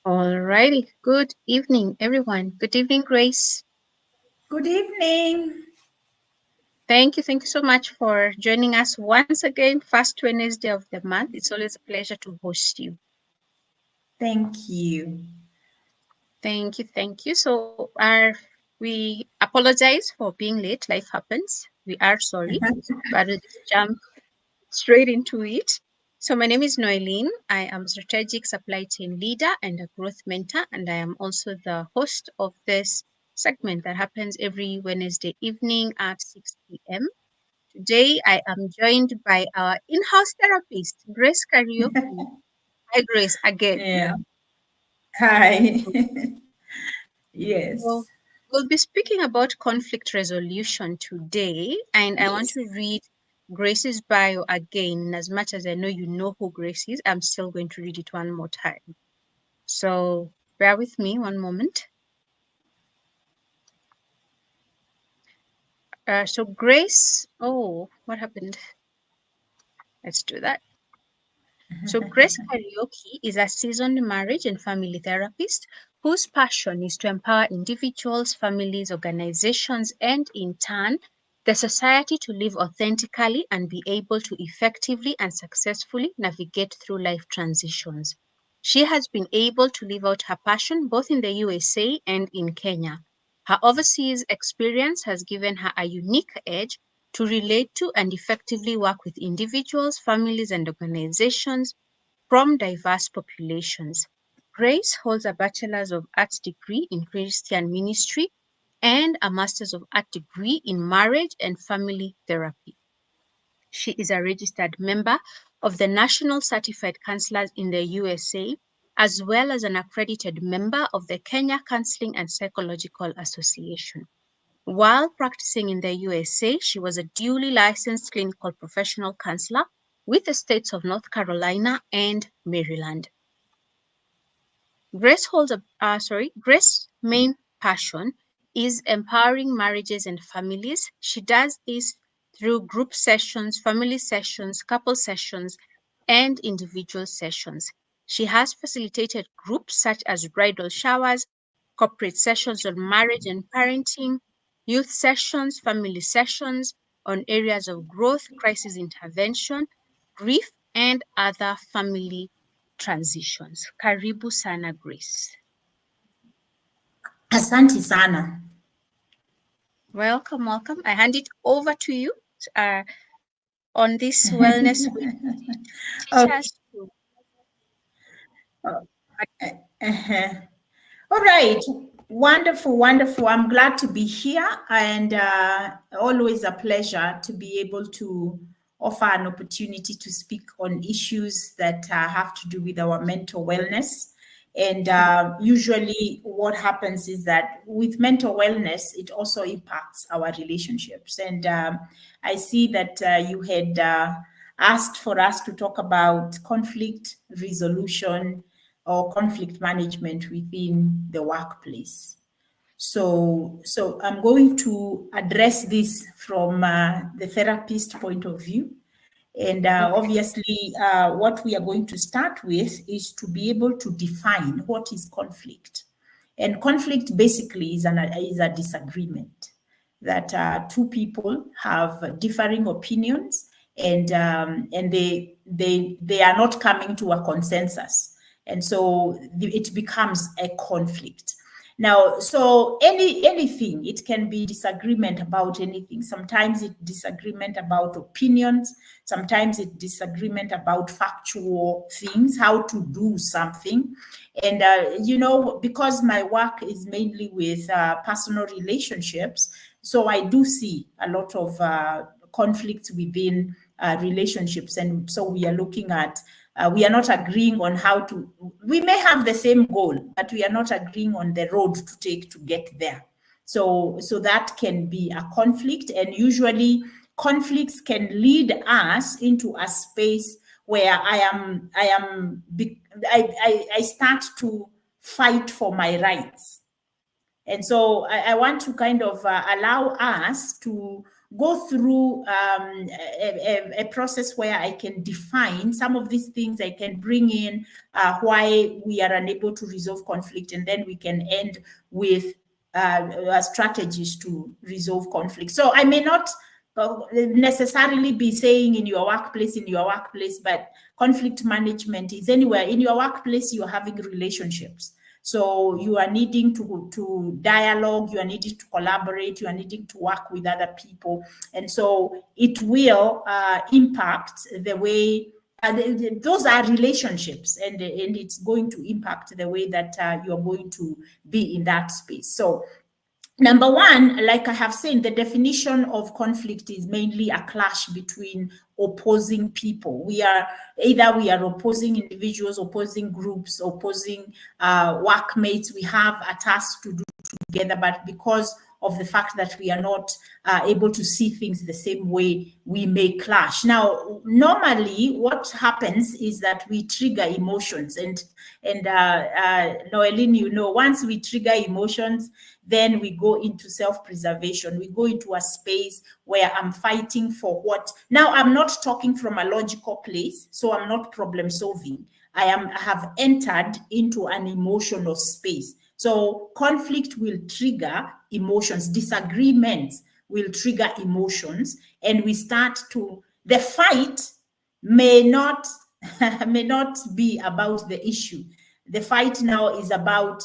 All righty. Good evening, everyone. Good evening, Grace. Good evening. Thank you so much for joining us once again, first Wednesday of the month. It's always a pleasure to host you. Thank you. Thank you. We apologize for being late. Life happens. We are sorry, but we'll just jump straight into it. So my name is Noeline. I am strategic supply chain leader and a growth mentor, and I am also the host of this segment that happens every Wednesday evening at 6 p.m. Today I am joined by our in-house therapist, Grace Kariuki. Hi, Grace, again. Yeah. Hi. So Yes. we'll be speaking about conflict resolution today, and I want Yes. to read Grace's bio again. As much as I know you know who Grace is, I'm still going to read it one more time. So bear with me one moment. So Grace, oh, what happened? Let's do that. So Grace Karaoke is a seasoned marriage and family therapist whose passion is to empower individuals, families, organizations, and in turn, the society to live authentically and be able to effectively and successfully navigate through life transitions. She has been able to live out her passion both in the USA and in Kenya. Her overseas experience has given her a unique edge to relate to and effectively work with individuals, families, and organizations from diverse populations. Grace holds a Bachelor's of Arts degree in Christian ministry and a Master's of Art degree in marriage and family therapy. She is a registered member of the National Certified Counselors in the USA, as well as an accredited member of the Kenya Counseling and Psychological Association. While practicing in the USA, she was a duly licensed clinical professional counselor with the states of North Carolina and Maryland. Grace's main passion is empowering marriages and families. She does this through group sessions, family sessions, couple sessions, and individual sessions. She has facilitated groups such as bridal showers, corporate sessions on marriage and parenting, youth sessions, family sessions on areas of growth, crisis intervention, grief, and other family transitions. Karibu sana Grace. Asante sana. Welcome. I hand it over to you uh, on this Wellness Wednesday to teach Okay. us to. Uh-huh. All right. Wonderful, wonderful. I'm glad to be here and always a pleasure to be able to offer an opportunity to speak on issues that have to do with our mental wellness. And usually, what happens is that with mental wellness, it also impacts our relationships. And I see that you had asked for us to talk about conflict resolution or conflict management within the workplace. So I'm going to address this from the therapist point of view. And Okay. obviously, what we are going to start with is to be able to define what is conflict. And conflict basically is a disagreement that two people have differing opinions, and they are not coming to a consensus, and so it becomes a conflict. Now, so anything, it can be disagreement about anything. Sometimes it's disagreement about opinions. Sometimes it's disagreement about factual things, how to do something. And, because my work is mainly with personal relationships, so I do see a lot of conflicts within relationships. And so we are looking at we are not agreeing on how to, we may have the same goal, but we are not agreeing on the road to take to get there. So that can be a conflict, and usually conflicts can lead us into a space where I start to fight for my rights. And so I want to kind of allow us to go through a process where I can define some of these things. I can bring in why we are unable to resolve conflict, and then we can end with strategies to resolve conflict. So I may not necessarily be saying in your workplace, but conflict management is anywhere. In your workplace, you're having relationships. So you are needing to dialogue, you are needing to collaborate, you are needing to work with other people. And so it will impact the way, those are relationships, and it's going to impact the way that you're going to be in that space. So number one, like I have said, the definition of conflict is mainly a clash between opposing people. We are opposing individuals, opposing groups, opposing workmates. We have a task to do together, but because of the fact that we are not able to see things the same way, we may clash. Now, normally what happens is that we trigger emotions, and Noeline, once we trigger emotions, then we go into self-preservation. We go into a space where I'm fighting for what. Now, I'm not talking from a logical place, so I'm not problem solving. I have entered into an emotional space. So conflict will trigger emotions, disagreements will trigger emotions, and we start to, the fight may not be about the issue. The fight now is about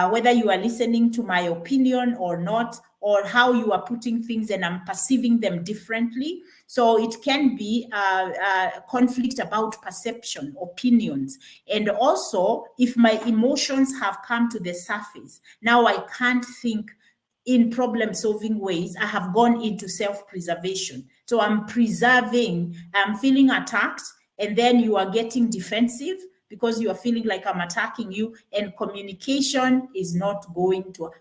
whether you are listening to my opinion or not, or how you are putting things and I'm perceiving them differently. So it can be a conflict about perception, opinions. And also, if my emotions have come to the surface, now I can't think in problem-solving ways. I have gone into self-preservation. So I'm preserving, I'm feeling attacked, and then you are getting defensive because you are feeling like I'm attacking you, and communication is not going to,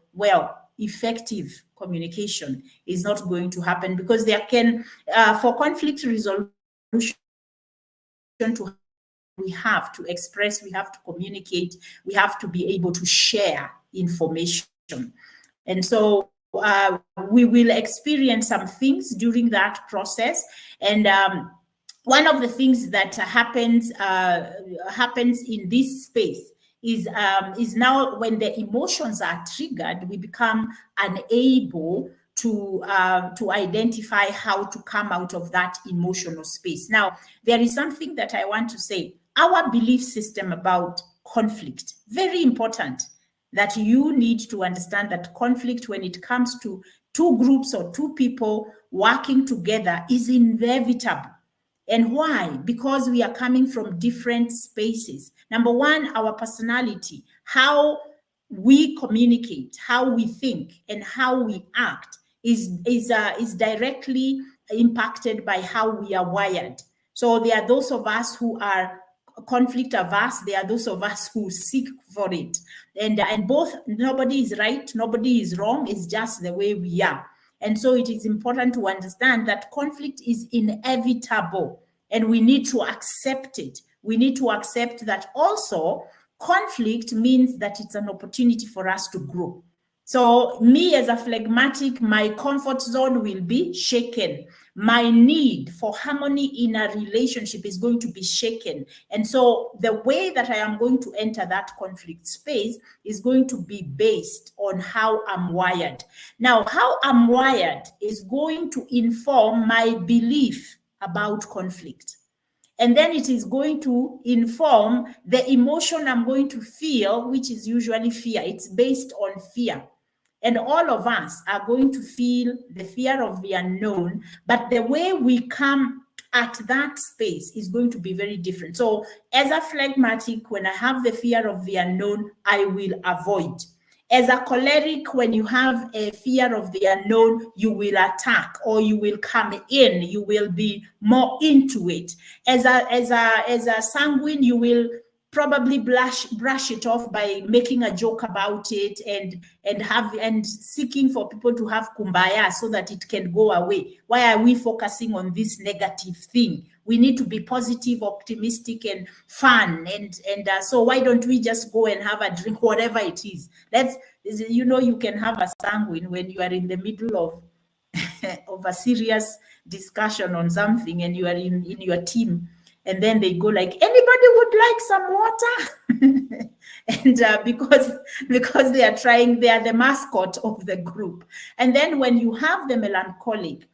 effective communication is not going to happen, because there can, for conflict resolution to, we have to express, we have to communicate, we have to be able to share information. And so we will experience some things during that process. And one of the things that happens in this space is now when the emotions are triggered, we become unable to identify how to come out of that emotional space. Now, there is something that I want to say. Our belief system about conflict, very important, that you need to understand that conflict, when it comes to two groups or two people working together, is inevitable. And why? Because we are coming from different spaces. Number one, our personality, how we communicate, how we think, and how we act is directly impacted by how we are wired. So there are those of us who are conflict averse. There are those of us who seek for it. And both, nobody is right, nobody is wrong. It's just the way we are. And so it is important to understand that conflict is inevitable, and we need to accept it. We need to accept that also conflict means that it's an opportunity for us to grow. So me as a phlegmatic, my comfort zone will be shaken. My need for harmony in a relationship is going to be shaken. And so the way that I am going to enter that conflict space is going to be based on how I'm wired. Now, how I'm wired is going to inform my belief about conflict. And then it is going to inform the emotion I'm going to feel, which is usually fear. It's based on fear. And all of us are going to feel the fear of the unknown, but the way we come at that space is going to be very different. So as a phlegmatic, when I have the fear of the unknown, I will avoid. As a choleric, when you have a fear of the unknown, you will attack, or you will come in, you will be more into it. As a sanguine, you will probably brush it off by making a joke about it and seeking for people to have kumbaya so that it can go away. Why are we focusing on this negative thing? We need to be positive, optimistic, and fun. And so why don't we just go and have a drink, whatever it is? You can have a sanguine when you are in the middle of of a serious discussion on something, and you are in your team, and then they go like, anybody would like some water? And because they are trying, they are the mascot of the group. And then when you have the melancholic,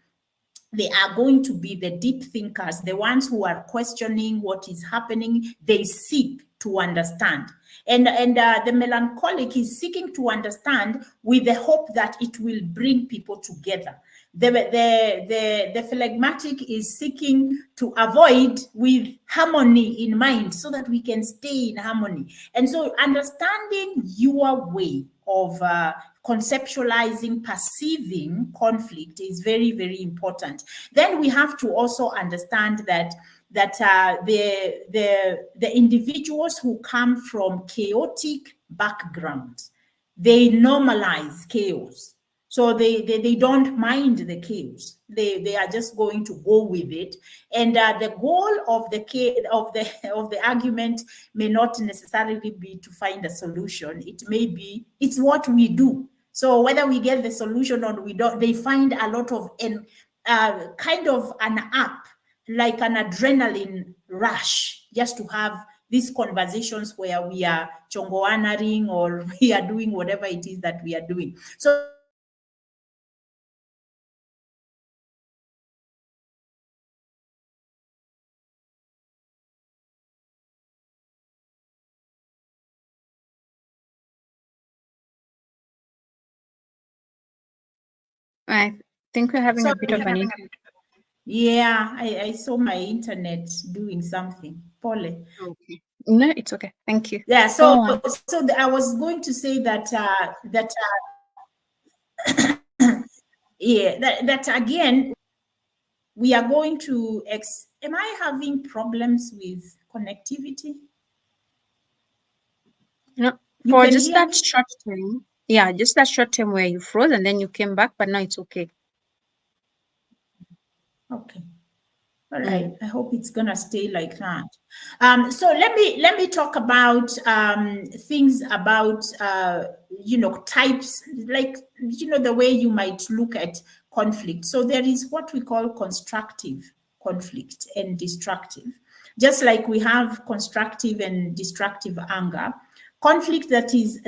they are going to be the deep thinkers, the ones who are questioning what is happening. They seek to understand. And the melancholic is seeking to understand with the hope that it will bring people together. The phlegmatic is seeking to avoid with harmony in mind so that we can stay in harmony. And so understanding your way of conceptualizing, perceiving conflict is very, very important. Then we have to also understand that the individuals who come from chaotic backgrounds, they normalize chaos. So they don't mind the chaos. They are just going to go with it. And the goal of the argument may not necessarily be to find a solution. It may be, it's what we do. So whether we get the solution or we don't, they find a lot of kind of an up, like an adrenaline rush, just to have these conversations where we are chongoanaring or we are doing whatever it is that we are doing. So I think we're having a bit of an yeah, I saw my internet doing something. Pole. Okay. No, it's okay. Thank you. Yeah, Go so on. I was going to say that yeah, that again, we are going to am I having problems with connectivity? No, You for can just hear that me? short term. Yeah, just that short term where you froze and then you came back, but now it's okay. Okay. All right. Mm. I hope it's gonna stay like that. So let me talk about things about types, like the way you might look at conflict. So there is what we call constructive conflict and destructive. Just like we have constructive and destructive anger, conflict that is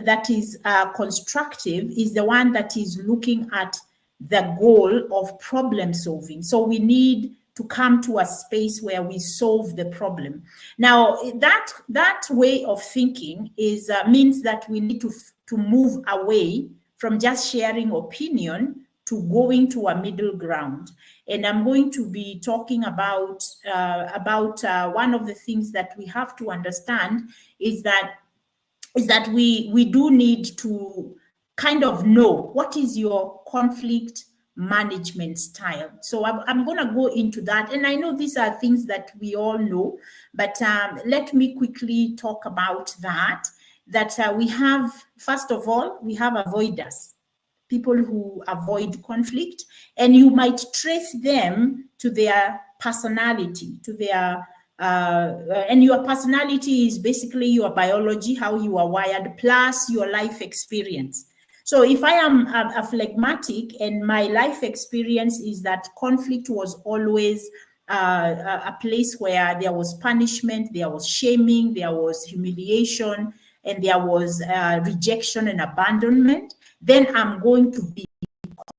constructive is the one that is looking at the goal of problem solving. So we need to come to a space where we solve the problem. Now, that way of thinking is means that we need to move away from just sharing opinion to going to a middle ground. And I'm going to be talking about one of the things that we have to understand is that we do need to kind of know what is your conflict management style. So I'm going to go into that. And I know these are things that we all know, but let me quickly talk about that. We have, first of all, we have avoiders, people who avoid conflict, and you might trace them to their personality, to their and your personality is basically your biology, how you are wired, plus your life experience. So if I am a phlegmatic and my life experience is that conflict was always a place where there was punishment, there was shaming, there was humiliation, and there was rejection and abandonment, then I'm going to be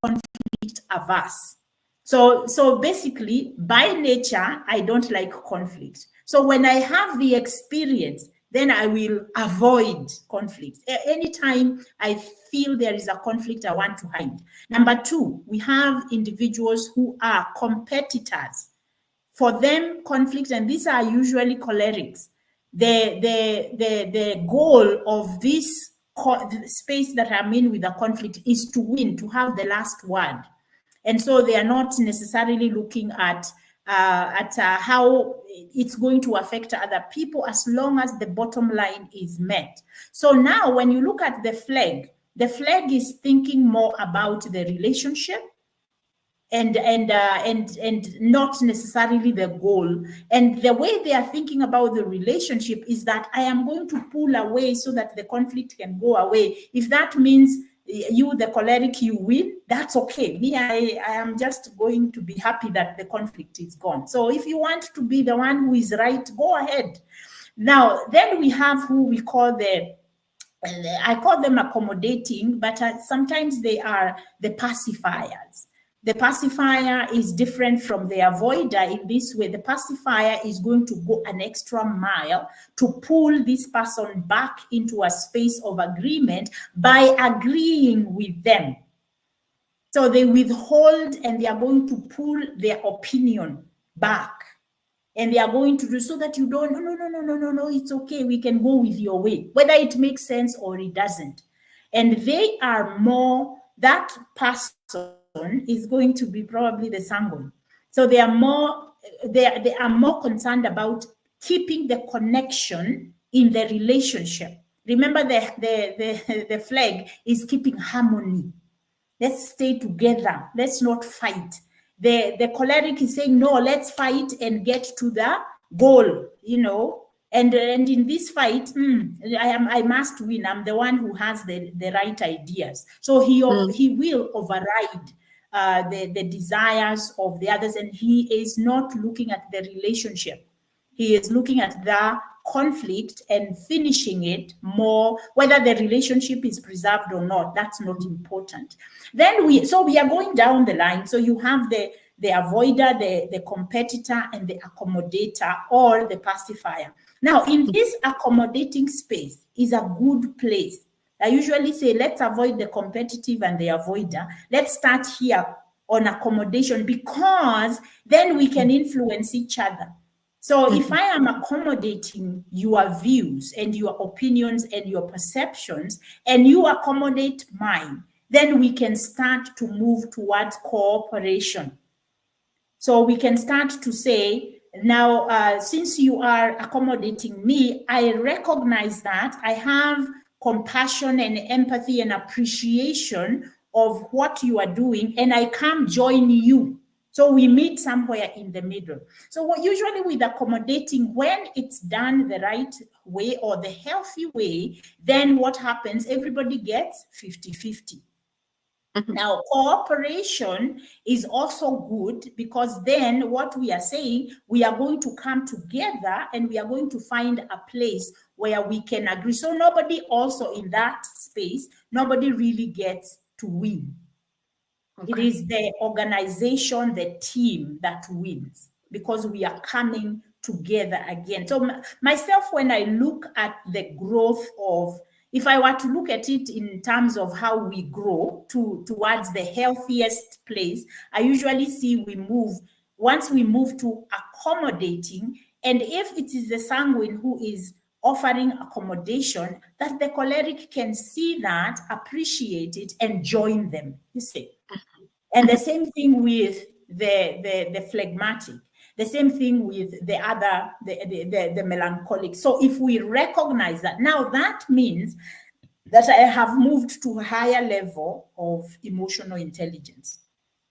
conflict averse. So basically, by nature, I don't like conflict. So when I have the experience, then I will avoid conflict. Anytime I feel there is a conflict, I want to hide. Number two, we have individuals who are competitors. For them, conflict, and these are usually cholerics, the goal of this space that I'm in with a conflict is to win, to have the last word. And so they are not necessarily looking at how it's going to affect other people as long as the bottom line is met. So now when you look at the flag is thinking more about the relationship and not necessarily the goal. And the way they are thinking about the relationship is that I am going to pull away so that the conflict can go away. If that means you, the choleric, you win, that's okay. Me, I am just going to be happy that the conflict is gone. So if you want to be the one who is right, go ahead. Now, then we have who we call I call them accommodating, but sometimes they are the pacifiers. The pacifier is different from the avoider in this way. The pacifier is going to go an extra mile to pull this person back into a space of agreement by agreeing with them. So they withhold and they are going to pull their opinion back. And they are going to do so that you don't, no, it's okay. We can go with your way, whether it makes sense or it doesn't. And they are more, that person is going to be probably the sanguine. So they are more concerned about keeping the connection in the relationship. Remember, the flag is keeping harmony. Let's stay together. Let's not fight. The choleric is saying, no, let's fight and get to the goal, And in this fight, I must win. I'm the one who has the right ideas. So he will override the desires of the others, and he is not looking at the relationship. He is looking at the conflict and finishing it more, whether the relationship is preserved or not, that's not important. Then we are going down the line. So you have the avoider, the competitor, and the accommodator, or the pacifier. Now, in this accommodating space is a good place. I usually say, let's avoid the competitive and the avoider. Let's start here on accommodation, because then we can influence each other. So if I am accommodating your views and your opinions and your perceptions, and you accommodate mine, then we can start to move towards cooperation. So we can start to say, now, since you are accommodating me, I recognize that I have compassion and empathy and appreciation of what you are doing, and I come join you. So we meet somewhere in the middle. So usually with accommodating, when it's done the right way or the healthy way, then what happens? Everybody gets 50-50. Now, cooperation is also good, because then what we are saying, we are going to come together and we are going to find a place where we can agree. So nobody also in that space, nobody really gets to win. It is the organization, the team that wins, because we are coming together again. So myself, when I look at the growth of, if I were to look at it in terms of how we grow towards the healthiest place, I usually see once we move to accommodating, and if it is the sanguine who is offering accommodation, that the choleric can see that, appreciate it, and join them, you see. And the same thing with the phlegmatic, the same thing with the other, the melancholic. So if we recognize that, now that means that I have moved to a higher level of emotional intelligence,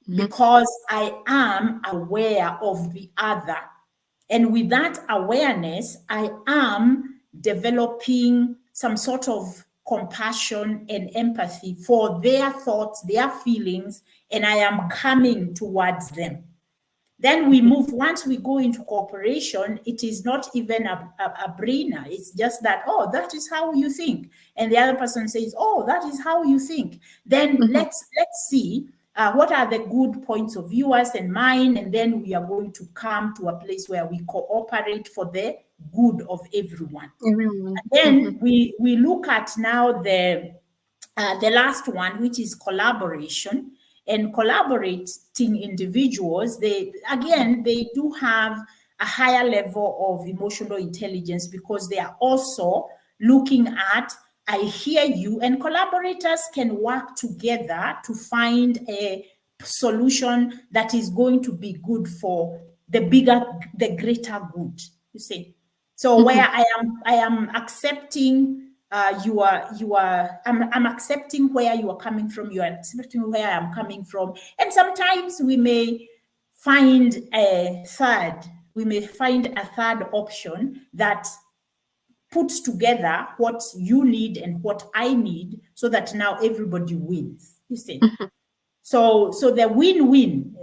because I am aware of the other. And with that awareness, I am developing some sort of compassion and empathy for their thoughts, their feelings, and I am coming towards them. Then we move, once we go into cooperation, it is not even a brainer. It's just that, oh, that is how you think. And the other person says, oh, that is how you think. Then let's see what are the good points of yours and mine, and then we are going to come to a place where we cooperate for the good of everyone. And then we look at now the last one, which is collaboration. And collaborating individuals, they do have a higher level of emotional intelligence, because they are also looking at, I hear you, and collaborators can work together to find a solution that is going to be good for the greater good, you see. So where I am accepting I'm accepting where you are coming from, you are accepting where I am coming from. And sometimes we may find a third option that puts together what you need and what I need, so that now everybody wins. You see. Mhm. So the win-win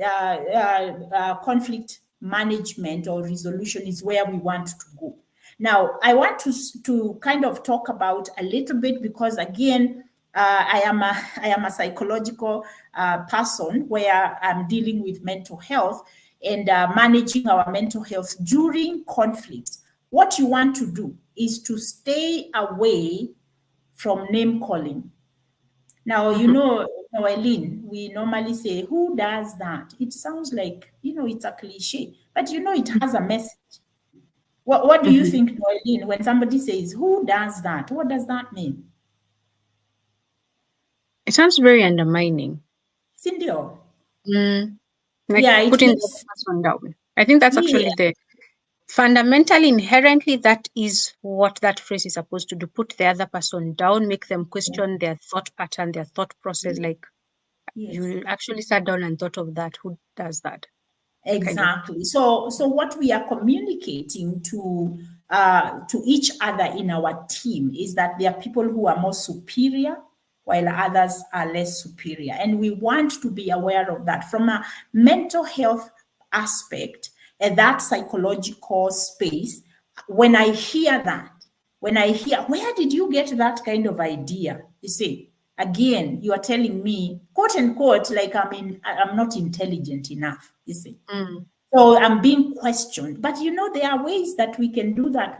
conflict management or resolution is where we want to go. Now, I want to kind of talk about a little bit, because again, I am a psychological person, where I'm dealing with mental health and managing our mental health during conflicts. What you want to do is to stay away from name calling. Now, Mhm. Eileen, we normally say, who does that? It sounds like, it's a cliche, but it has a message. What do you Mhm. think, Eileen, when somebody says, who does that? What does that mean? It sounds very undermining. Cindy? Mm, like Yeah, it putting the other makes, person down. I think that's yeah, actually the fundamentally, inherently, that is what that phrase is supposed to do: put the other person down, make them question their thought pattern, their thought process. yes, Like, yes. you actually sat down and thought of that. Who does that? Kind of. Exactly. So what we are communicating to each other in our team is that there are people who are more superior, while others are less superior, and we want to be aware of that from a mental health aspect, and that psychological space. When I hear that, when I hear, where did you get that kind of idea? You see, again, you are telling me, quote unquote, like I'm not intelligent enough. You see, Mm. so I'm being questioned. But there are ways that we can do that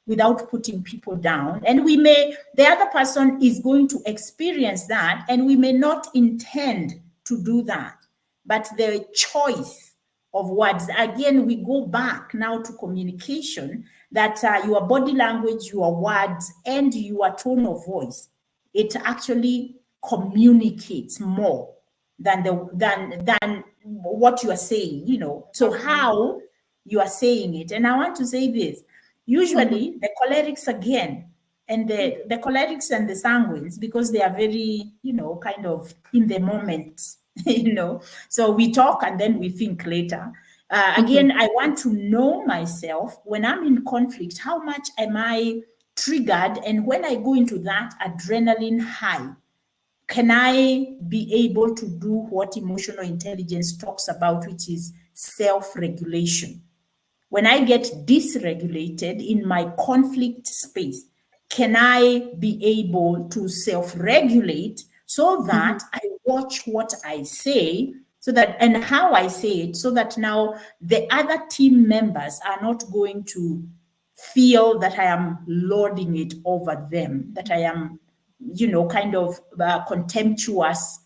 without putting people down. And the other person is going to experience that, and we may not intend to do that. But the choice of words, again, we go back now to communication, that your body language, your words, and your tone of voice, it actually communicates more than what you are saying, so Okay. how you are saying it. And I want to say this: Mhm. usually the cholerics, again, and the cholerics and the sanguines, because they are very, kind of in the moment, so we talk and then we think later. Mhm. Again, I want to know myself when I'm in conflict. How much am I triggered? And when I go into that adrenaline high, can I be able to do what emotional intelligence talks about, which is self regulation? When I get dysregulated in my conflict space, can I be able to self regulate so Mhm. that I watch what I say, so that, and how I say it, so that now the other team members are not going to feel that I am lording it over them, that I am, kind of contemptuous,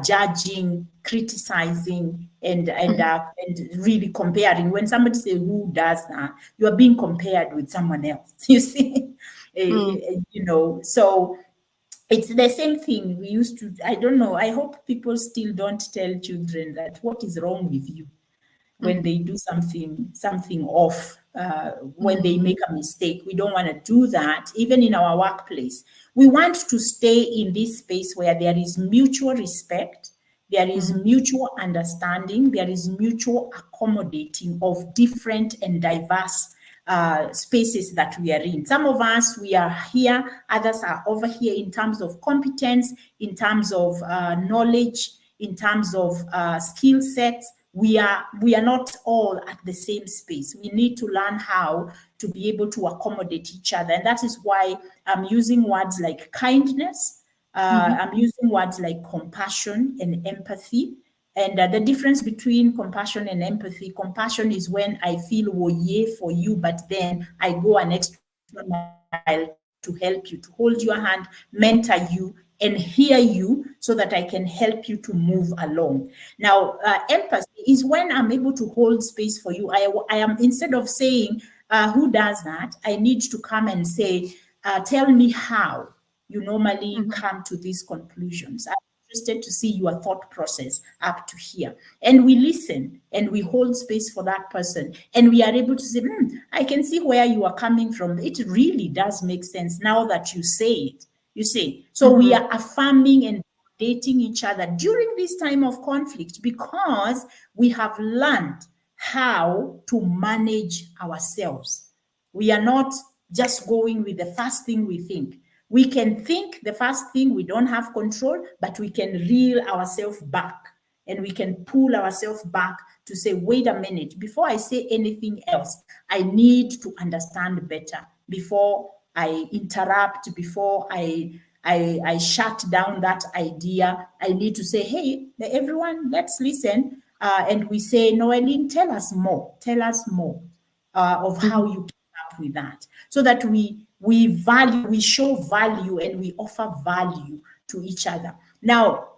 judging, criticizing, Mhm. and really comparing. When somebody says, "Who does that?" you are being compared with someone else. You see, Mm. So it's the same thing we used to. I don't know. I hope people still don't tell children that what is wrong with you when Mhm. they do something off, when they Mm. make a mistake. We don't want to do that, even in our workplace. We want to stay in this space where there is mutual respect, there is Mhm. mutual understanding, there is mutual accommodating of different and diverse spaces that we are in. Some of us, we are here, others are over here, in terms of competence, in terms of knowledge, in terms of skill sets. We are not all at the same space. We need to learn how to be able to accommodate each other. And that is why I'm using words like kindness. Mhm. I'm using words like compassion and empathy. And the difference between compassion and empathy: compassion is when I feel woye for you, but then I go an extra mile to help you, to hold your hand, mentor you, and hear you, so that I can help you to move along. Now, empathy is when I'm able to hold space for you. I am, instead of saying, who does that, I need to come and say, tell me how you normally Mhm. come to these conclusions. I'm interested to see your thought process up to here. And we listen and we hold space for that person. And we are able to say, I can see where you are coming from. It really does make sense now that you say it. You see, so we Mhm. are affirming and dating each other during this time of conflict, because we have learned how to manage ourselves. We are not just going with the first thing we think. We can think the first thing, we don't have control, but we can reel ourselves back and we can pull ourselves back to say, wait a minute, before I say anything else, I need to understand better before I interrupt, before I shut down that idea. I need to say, hey, everyone, let's listen. And we say, Noeline, tell us more. Tell us more of how Mhm. you came up with that, so that we show value and we offer value to each other. Now,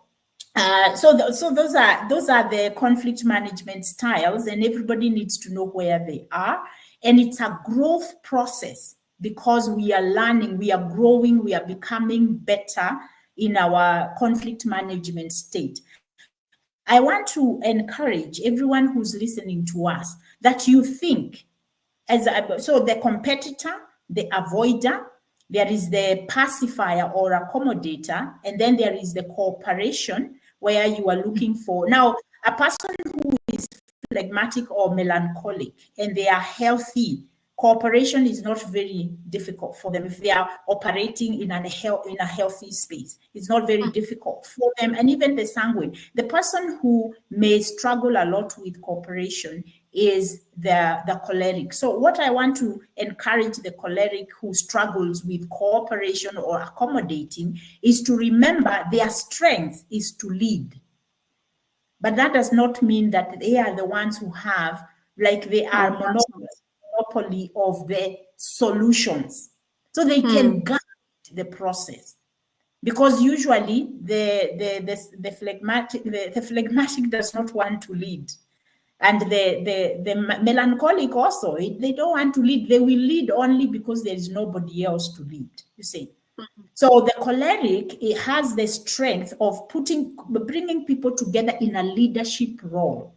so those are the conflict management styles, and everybody needs to know where they are. And it's a growth process because we are learning, we are growing, we are becoming better in our conflict management state. I want to encourage everyone who's listening to us that you think so the competitor, the avoider, there is the pacifier or accommodator, and then there is the cooperation where you are looking for. Now, a person who is phlegmatic or melancholic and they are healthy, cooperation is not very difficult for them if they are operating in a healthy space. It's not very difficult for them. And even the sanguine, the person who may struggle a lot with cooperation is the choleric. So what I want to encourage the choleric who struggles with cooperation or accommodating is to remember their strength is to lead. But that does not mean that they are the ones who have, like they are Answers. monopoly of the solutions. So they can Hmm. guide the process. Because usually the phlegmatic does not want to lead. And the melancholic also, they don't want to lead. They will lead only because there is nobody else to lead, you see. So the choleric, it has the strength of bringing people together in a leadership role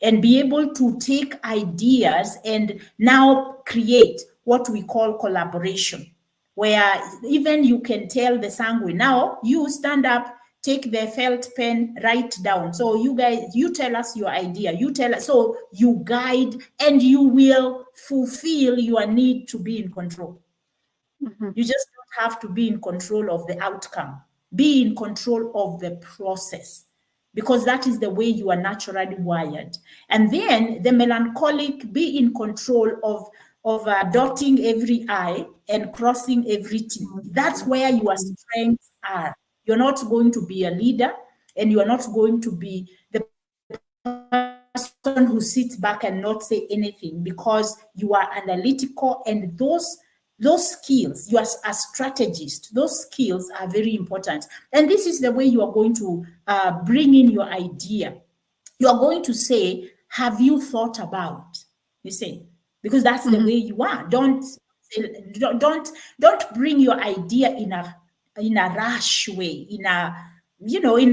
and be able to take ideas and now create what we call collaboration, where even you can tell the sanguine, now you stand up, take the felt pen, write down. So you guys, you tell us your idea, you tell us, so you guide and you will fulfill your need to be in control. Mhm. You just don't have to be in control of the outcome. Be in control of the process because that is the way you are naturally wired. And then the melancholic, be in control of dotting every I and crossing every T. That's where your Mhm. strengths are. You're not going to be a leader and you are not going to be the person who sits back and not say anything because you are analytical, and those skills, you are a strategist, those skills are very important. And this is the way you are going to bring in your idea. You are going to say, have you thought about, you see, because that's the way you Mhm. are. Don't bring your idea in a rush way, in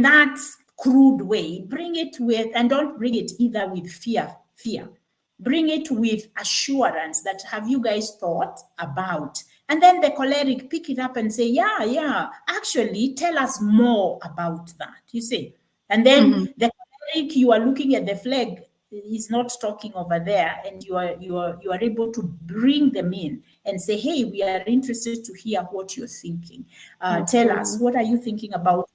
that crude way. Bring it with, and don't bring it either with fear. Bring it with assurance that have you guys thought about? And then the choleric pick it up and say, yeah, actually, tell us more about that. You see, and Mhm. then the choleric, you are looking at the flag, is not talking over there, and you are able to bring them in and say, hey, we are interested to hear what you're thinking. Tell us, what Mhm. are you thinking about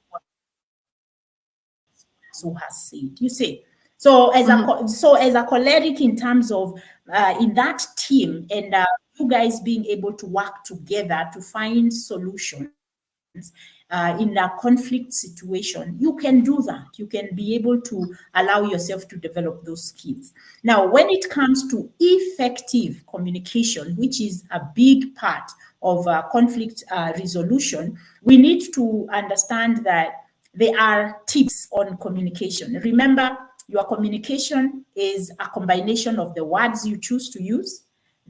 who has said, you see. Mhm. So as a choleric, in terms of in that team, and you guys being able to work together to find solutions in a conflict situation, you can do that. You can be able to allow yourself to develop those skills. Now, when it comes to effective communication, which is a big part of conflict resolution, we need to understand that there are tips on communication. Remember, your communication is a combination of the words you choose to use,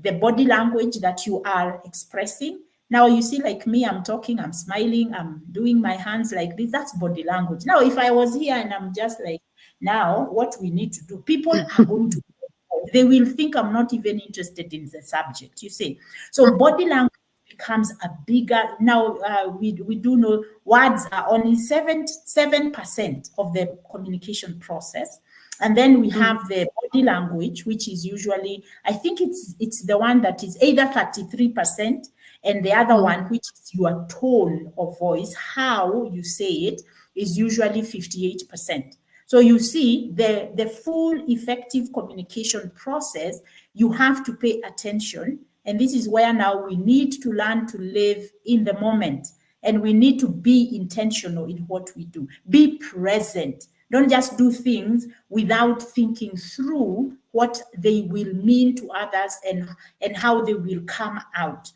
the body language that you are expressing. Now, you see, like me, I'm talking, I'm smiling, I'm doing my hands like this. That's body language. Now, if I was here and I'm just like, now, what we need to do, people are going to, they will think I'm not even interested in the subject, you see. So, body language becomes a bigger, now we do know words are only 7% of the communication process, And then we Mm. have the body language, which is usually, I think it's the one that is either 33%, and the other Mm. one, which is your tone of voice, how you say it, is usually 58%. So you see, the full effective communication process, you have to pay attention. And this is where now we need to learn to live in the moment. And we need to be intentional in what we do. Be present. Don't just do things without thinking through what they will mean to others, and how they will come out.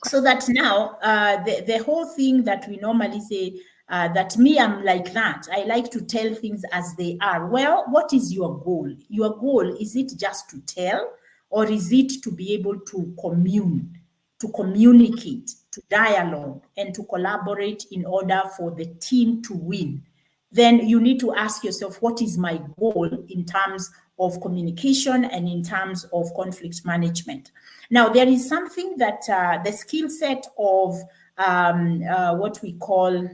So that now, the whole thing that we normally say, that me, I'm like that. I like to tell things as they are. Well, what is your goal? Your goal, is it just to tell, or is it to be able to commune, to communicate, to dialogue, and to collaborate in order for the team to win? Then you need to ask yourself, what is my goal in terms of communication and in terms of conflict management? Now, there is something that the skill set of what we call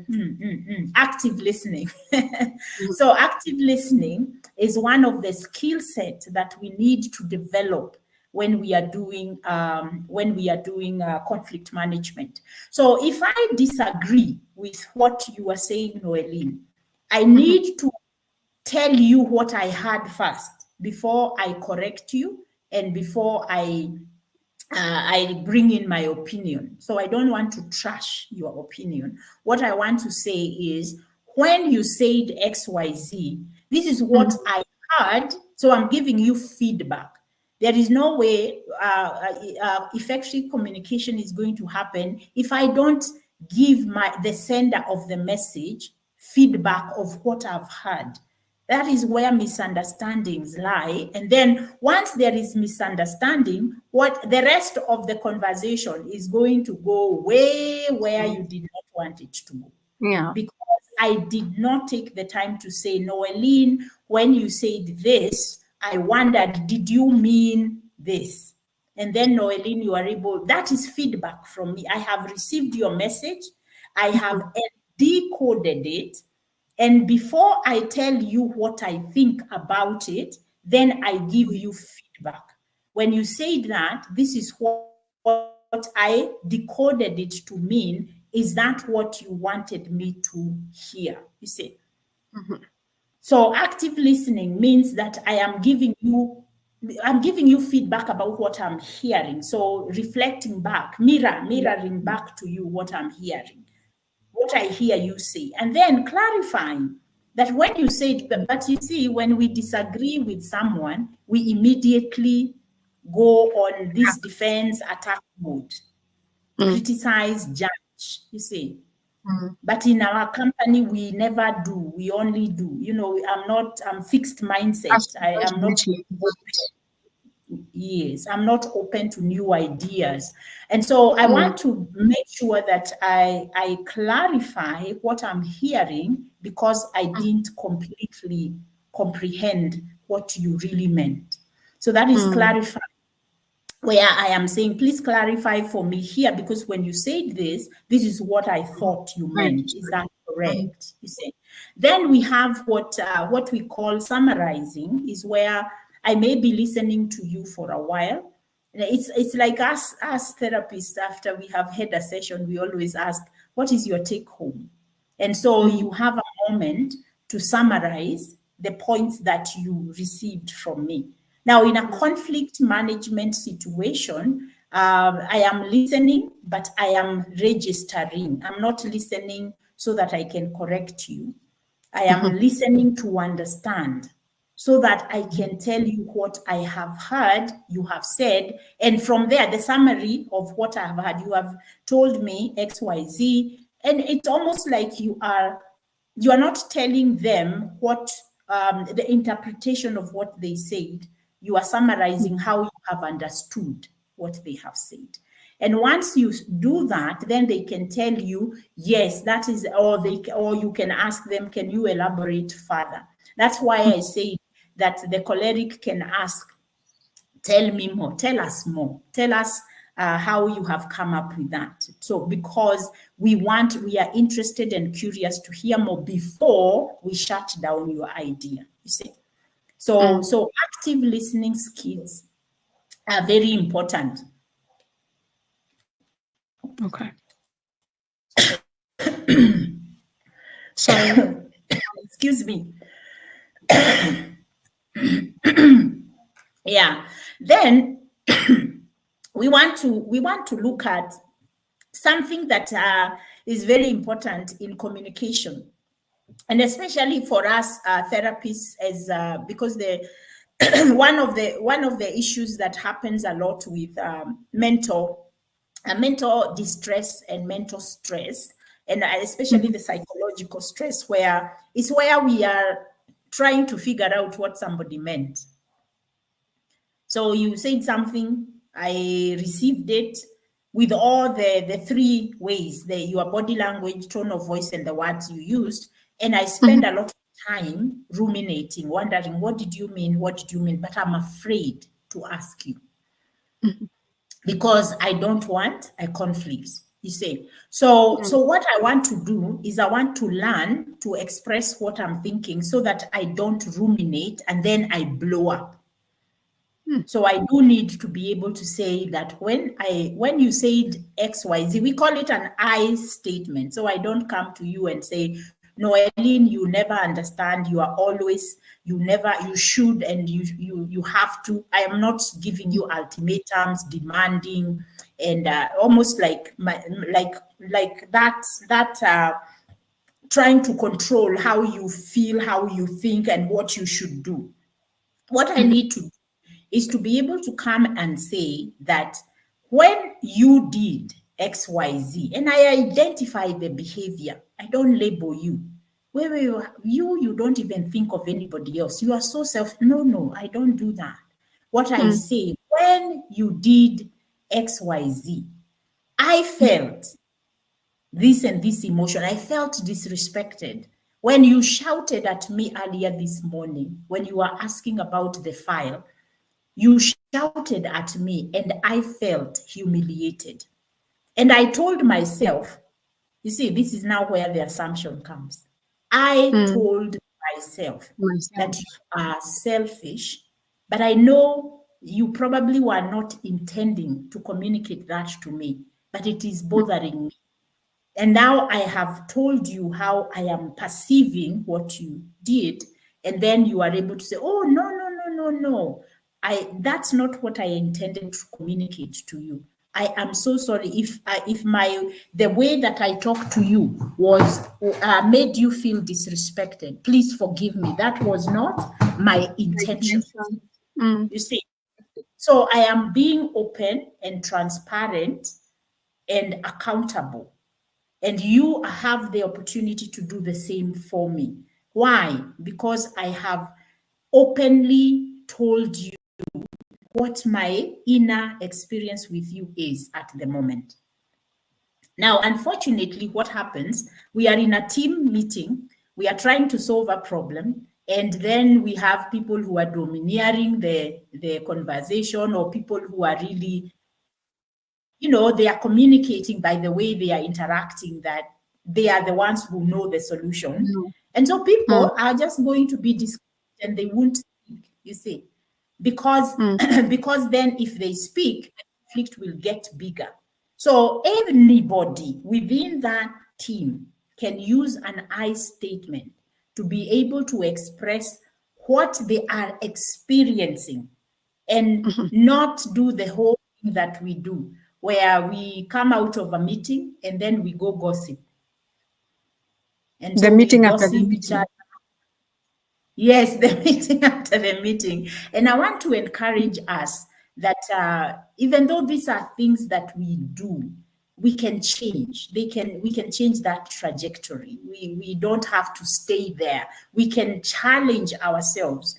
active listening. Mm. So, active listening is one of the skill set that we need to develop when we are doing conflict management. So, if I disagree with what you are saying, Noeline, I Mhm. need to tell you what I heard first before I correct you, and before I bring in my opinion. So I don't want to trash your opinion. What I want to say is, when you said XYZ, this is what Mhm. I heard. So I'm giving you feedback. There is no way effective communication is going to happen if I don't give the sender of the message feedback of what I've heard. That is where misunderstandings lie. And then once there is misunderstanding, what the rest of the conversation is going to go way where you did not want it to go, Yeah. because I did not take the time to say, Noeline, when you said this, I wondered, did you mean this? And then, Noeline, you are able, that is feedback from me. I have received your message, I have Mhm. decoded it. And before I tell you what I think about it, then I give you feedback. When you say that, this is what I decoded it to mean. Is that what you wanted me to hear? You see. Mhm. So active listening means that I'm giving you feedback about what I'm hearing. So reflecting back, Yeah. mirroring back to you what I'm hearing, what I hear you say, and then clarifying that when you say it, but you see, when we disagree with someone, we immediately go on this defense attack mode, Mm. criticize, judge, you see. Mm. But in our company, we never do. We only do. I'm fixed That's mindset. the I am not judgmental. Yes, I'm not open to new ideas. And so I Mm. want to make sure that I clarify what I'm hearing, because I didn't completely comprehend what you really meant. So that is Mm. clarify, where I am saying, please clarify for me here, because when you said this, this is what I Mm. thought you I meant. Is understood. that Mm. correct? You see. Then we have what we call summarizing, is where I may be listening to you for a while. It's like us therapists, after we have had a session, we always ask, what is your take home? And so Mm. you have a moment to summarize the points that you received from me. Now, in a Mm. conflict management situation, I am listening, but I am registering. I'm not listening so that I can correct you. I am Mhm. listening to understand, so that I can tell you what I have heard, you have said. And from there, the summary of what I have heard, you have told me XYZ. And it's almost like you are not telling them what the interpretation of what they said. You are summarizing how you have understood what they have said. And once you do that, then they can tell you, yes, that is, or you can ask them, can you elaborate further? That's why I say that the choleric can ask, tell me more, tell us more, tell us how you have come up with that. So, because we are interested and curious to hear more before we shut down your idea, you see. So active listening skills are very important. Okay. Sorry. Excuse me. Yeah. Then we want to look at something that is very important in communication, and especially for us therapists, as because the one of the issues that happens a lot with mental distress and mental stress, and especially Mhm, the psychological stress, where it's where we are trying to figure out what somebody meant. So you said something, I received it with all the three ways, your body language, tone of voice, and the words you used. And I spend mhm, a lot of time ruminating, wondering, what did you mean? What did you mean? But I'm afraid to ask you mhm, because I don't want a conflict. You say. So mm, what I want to do is I want to learn to express what I'm thinking so that I don't ruminate and then I blow up. mm, So I do need to be able to say that when you said XYZ, we call it an I statement. So I don't come to you and say, no, Eileen, you never understand. You are always, you should, and you have to. I am not giving you ultimatums, demanding, and almost like like that trying to control how you feel, how you think, and what you should do. What I mhm, need to do is to be able to come and say that when you did XYZ, and I identify the behavior, I don't label you. Where you don't even think of anybody else. You are so no, I don't do that. What I mm, say, when you did XYZ, I felt this and this emotion. I felt disrespected. When you shouted at me earlier this morning, when you were asking about the file, you shouted at me and I felt humiliated. And I told myself, you see, this is now where the assumption comes. I mm. told myself that you Myself. are selfish, but I know you probably were not intending to communicate that to me, but it is Mm, bothering me. And now I have told you how I am perceiving what you did. And then you are able to say, oh, no, no, no, no, no. That's not what I intended to communicate to you. I am so sorry if the way that I talked to you was made you feel disrespected. Please forgive me. That was not my intention. intention. Mm, You see, so I am being open and transparent and accountable, and you have the opportunity to do the same for me. Why? Because I have openly told you what my inner experience with you is at the moment. Now, unfortunately, what happens, we are in a team meeting, we are trying to solve a problem, and then we have people who are domineering the conversation, or people who are really, they are communicating by the way they are interacting, that they are the ones who know the solution. no. And so Mm, people are just going to be discouraged and they won't speak, you see, because mm, because then if they speak, the conflict will get bigger. So anybody within that team can use an I statement to be able to express what they are experiencing, and mhm. not do the whole thing that we do, where we come out of a meeting and then we go gossip. And The so we meeting after the gossip each other. meeting. Yes, the meeting after the meeting. And I want to encourage us that even though these are things that we do, we can change. We can change that trajectory. We don't have to stay there. We can challenge ourselves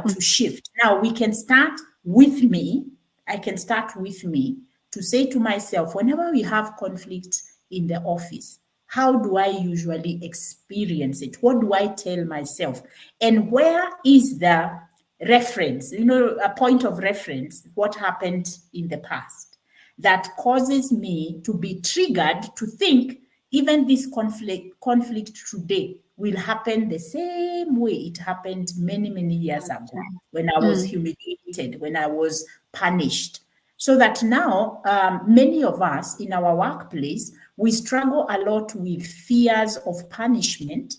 Mm, to shift. Now we can start with me. I can start with me to say to myself, whenever we have conflict in the office, how do I usually experience it? What do I tell myself? And where is the reference, a point of reference, what happened in the past that causes me to be triggered to think even this conflict today will happen the same way it happened many, many years ago when I was Mm. humiliated, when I was punished. So that now, many of us in our workplace, we struggle a lot with fears of punishment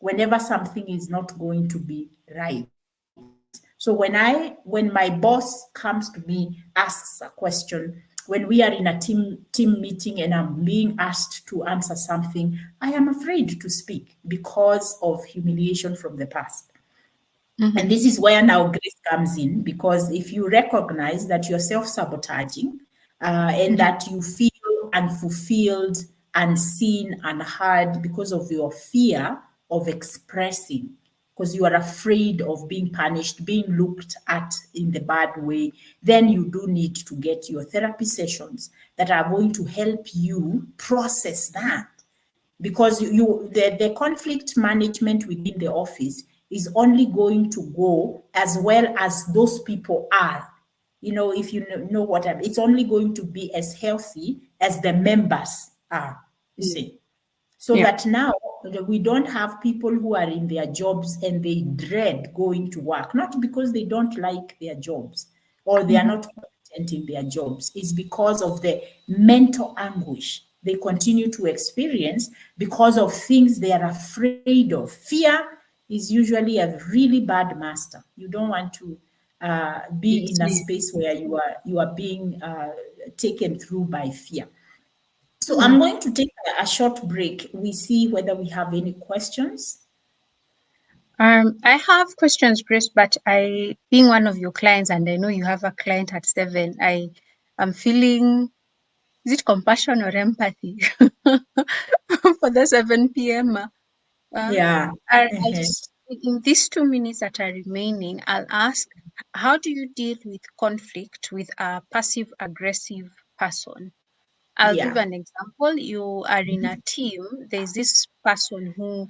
whenever something is not going to be right. So when my boss comes to me, asks a question, when we are in a team meeting and I'm being asked to answer something, I am afraid to speak because of humiliation from the past. And Mhm. this is where now grace comes in, because if you recognize that you're self sabotaging and Mhm. that you feel unfulfilled, unseen, and heard because of your fear of expressing, because you are afraid of being punished, being looked at in the bad way, then you do need to get your therapy sessions that are going to help you process that, because the conflict management within the office is only going to go as well as those people are. If you know what it's only going to be as healthy as the members are, you Mm. see. So Yeah. that now we don't have people who are in their jobs and they dread going to work, not because they don't like their jobs or they are Mhm. not competent in their jobs. It's because of the mental anguish they continue to experience because of things they are afraid of. Fear is usually a really bad master. You don't want to be Yes. in a Yes. space where you are being taken through by fear. So I'm Mm. going to take a short break. We see whether we have any questions. I have questions, Grace, but being one of your clients, and I know you have a client at 7, I am feeling, is it compassion or empathy for the 7 p.m.? Yeah. I just, in these 2 minutes that are remaining, I'll ask, how do you deal with conflict with a passive aggressive person? I'll give Yeah. an example. You are in a team, there's this person who,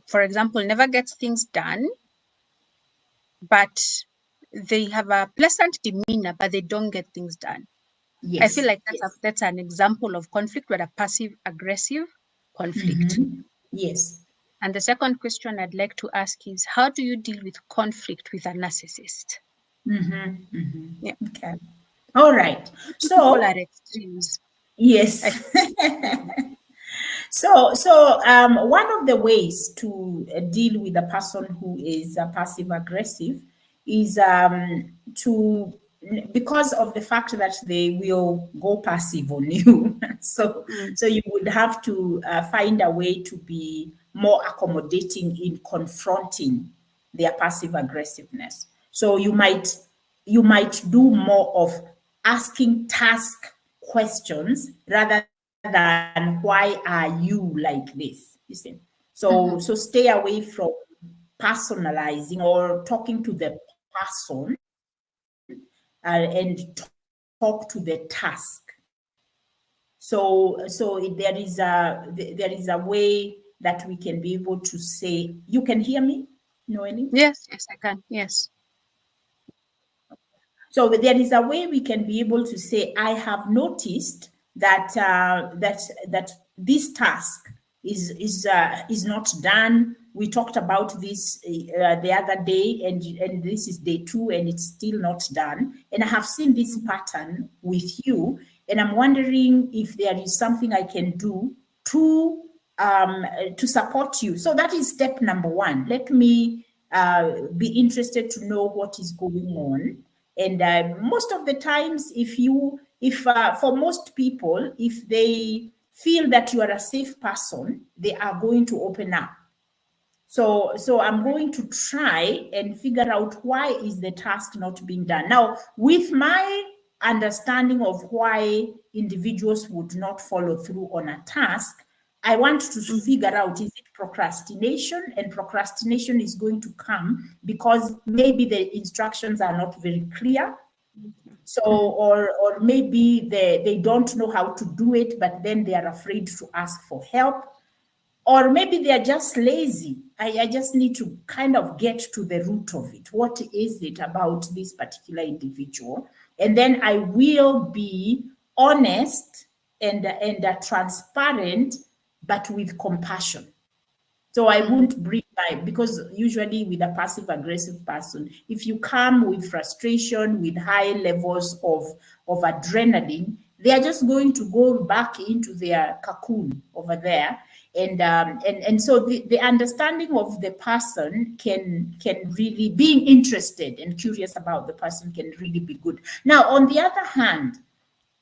for example, never gets things done, but they have a pleasant demeanor, but they don't get things done. I feel Yes. like that's an example of conflict, but a passive aggressive conflict. Yes. And the second question I'd like to ask is, how do you deal with conflict with a narcissist? Yeah, Okay. All right. two people So are extremes. I yes. Mhm. So one of the ways to deal with a person who is passive aggressive is to, because of the fact that they will go passive on you. so Mm. so you would have to find a way to be more accommodating in confronting their passive aggressiveness. So you might do more of asking task questions rather than why are you like this, you see. So Mhm. stay away from personalizing or talking to the person and talk to the task. There is a way that we can be able to say, you can hear me, Noeli? Yes, yes, I can. Yes. So there is a way we can be able to say, I have noticed that that this task is not done. We talked about this the other day, and this is day 2, and it's still not done. And I have seen this Mhm. pattern with you, and I'm wondering if there is something I can do to to support you. So that is step number 1. Let me be interested to know what is going on. And most of the times, if for most people, if they feel that you are a safe person, they are going to open up. So I'm going to try and figure out why is the task not being done. Now, with my understanding of why individuals would not follow through on a task, I want to Mhm. figure out, is it procrastination? And procrastination is going to come because maybe the instructions are not very clear. So, Mhm. or maybe they don't know how to do it, but then they are afraid to ask for help. Or maybe they are just lazy. I just need to kind of get to the root of it. What is it about this particular individual? And then I will be honest and transparent, but with compassion. So I Mhm. won't bring my, because usually with a passive aggressive person, if you come with frustration, with high levels of adrenaline, they are just going to go back into their cocoon over there. And so the understanding of the person can really, being interested and curious about the person can really be good. Now, on the other hand,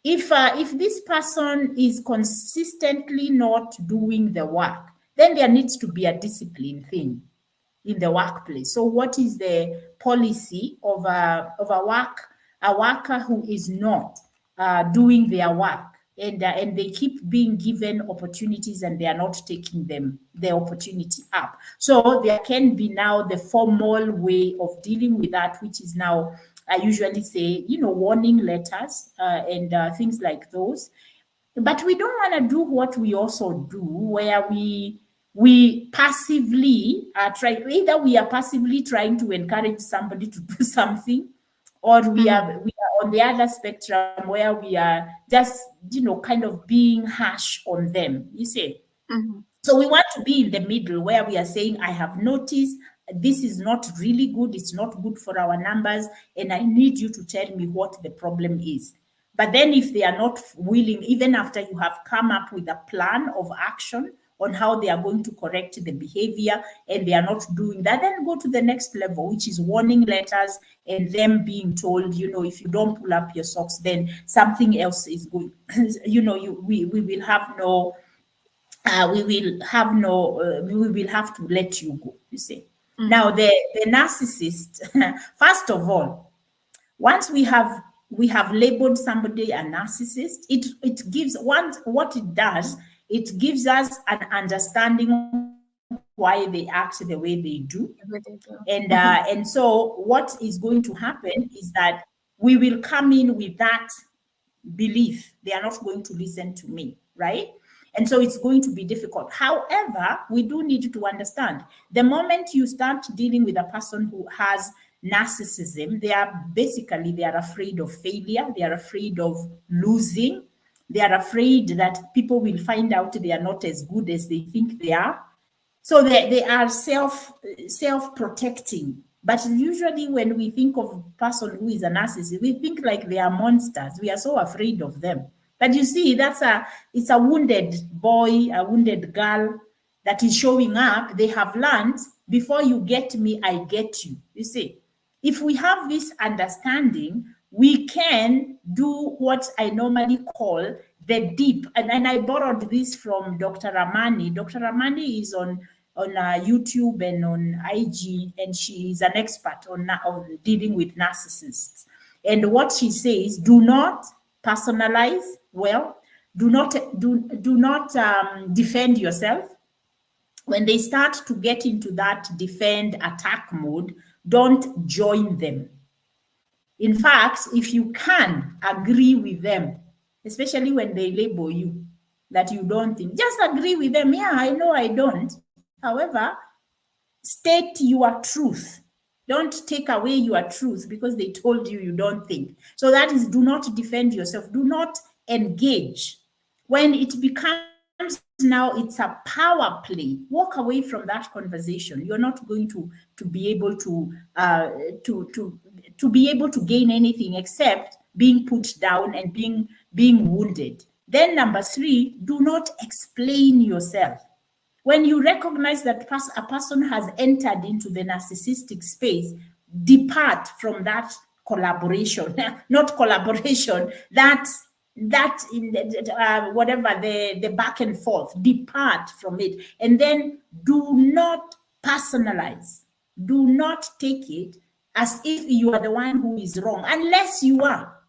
if this person is consistently not doing the work, then there needs to be a discipline thing in the workplace. So what is the policy of a worker who is not doing their work, and they keep being given opportunities and they are not taking the opportunity up? So there can be now the formal way of dealing with that, which is now, I usually say, warning letters and things like those. But we don't want to do what we also do, where we passively try, either we are passively trying to encourage somebody to do something, or Mhm. we are on the other spectrum where we are just, kind of being harsh on them, you see. Mhm. So we want to be in the middle where we are saying, I have noticed this is not really good. It's not good for our numbers. And I need you to tell me what the problem is. But then if they are not willing, even after you have come up with a plan of action on how they are going to correct the behavior, and they are not doing that, then go to the next level, which is warning letters and them being told, if you don't pull up your socks, then something else is going, we will have no we will have to let you go, you see. Now Mhm. the narcissist, first of all, once we have labeled somebody a narcissist, it gives one, what it does, it gives us an understanding why they act the way they do. What they do. And Mhm. so what is going to happen is that we will come in with that belief they are not going to listen to me, right? And so it's going to be difficult. However, we do need to understand, the moment you start dealing with a person who has narcissism, they are afraid of failure, they are afraid of losing, they are afraid that people will find out they are not as good as they think they are. So they are self-protecting. But usually when we think of a person who is a narcissist, we think like they are monsters. We are so afraid of them. But you see, it's a wounded boy, a wounded girl that is showing up. They have learned, before you get me, I get you. You see, if we have this understanding, we can do what I normally call the deep. And I borrowed this from Dr. Ramani. Dr. Ramani is on YouTube and on IG, and she is an expert on dealing with narcissists. And what she says: do not personalize. Well, do not defend yourself. When they start to get into that defend attack mode, don't join them. In fact, if you can agree with them, especially when they label you that you don't think, just agree with them. Yeah, I know I don't. However, state your truth. Don't take away your truth because they told you you don't think. So that is, do not defend yourself. Do not engage. When it becomes now it's a power play, walk away from that conversation. You're not going to be able to be able to gain anything except being put down and being wounded. Then number three, do not explain yourself. When you recognize that a person has entered into the narcissistic space, depart from that collaboration, not collaboration, that in whatever the back and forth, depart from it. And then do not personalize. Do not take it as if you are the one who is wrong, unless you are.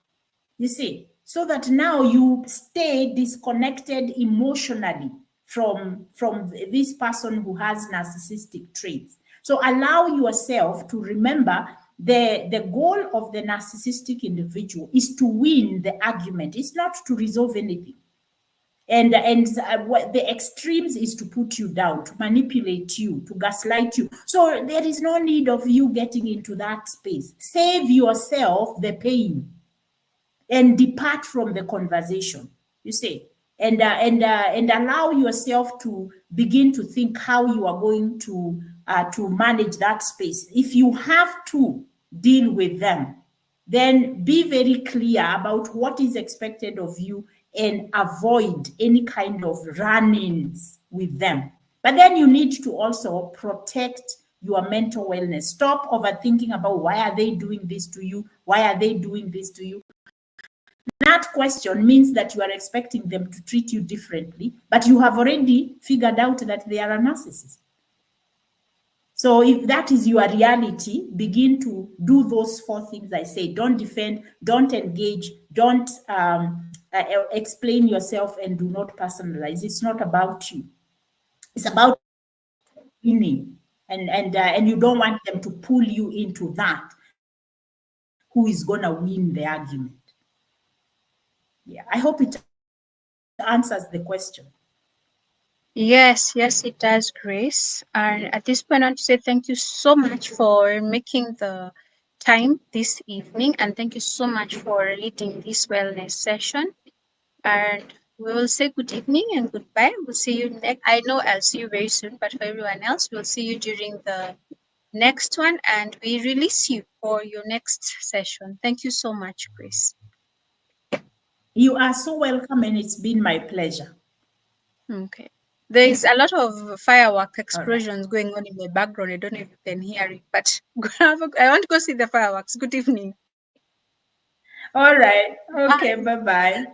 You see, so that now you stay disconnected emotionally from this person who has narcissistic traits. So allow yourself to remember the goal of the narcissistic individual is to win the argument. It's not to resolve anything. And what the extremes is to put you down, to manipulate you, to gaslight you. So there is no need of you getting into that space. Save yourself the pain and depart from the conversation, you see. and allow yourself to begin to think how you are going to manage that space. If you have to deal with them, then be very clear about what is expected of you and avoid any kind of run-ins with them. But then you need to also protect your mental wellness. Stop overthinking about why are they doing this to you? Why are they doing this to you? That question means that you are expecting them to treat you differently, but you have already figured out that they are a narcissist. So if that is your reality, begin to do those four things I say. Don't defend, don't engage, don't explain yourself, and do not personalize. It's not about you. It's about winning, and you don't want them to pull you into that. Who is gonna win the argument? Yeah, I hope it answers the question. Yes, it does, Grace. And at this point, I want to say thank you so much for making the time this evening, and thank you so much for leading this wellness session. And we will say good evening and goodbye. We'll see you next. I know I'll see you very soon, but for everyone else, we'll see you during the next one, and we release you for your next session. Thank you so much, Grace. You are so welcome, and it's been my pleasure. Okay. There is a lot of firework All right. explosions going on in the background. I don't know if you can hear it, but I want to go see the fireworks. Good evening. All right. Okay. Bye. Bye bye.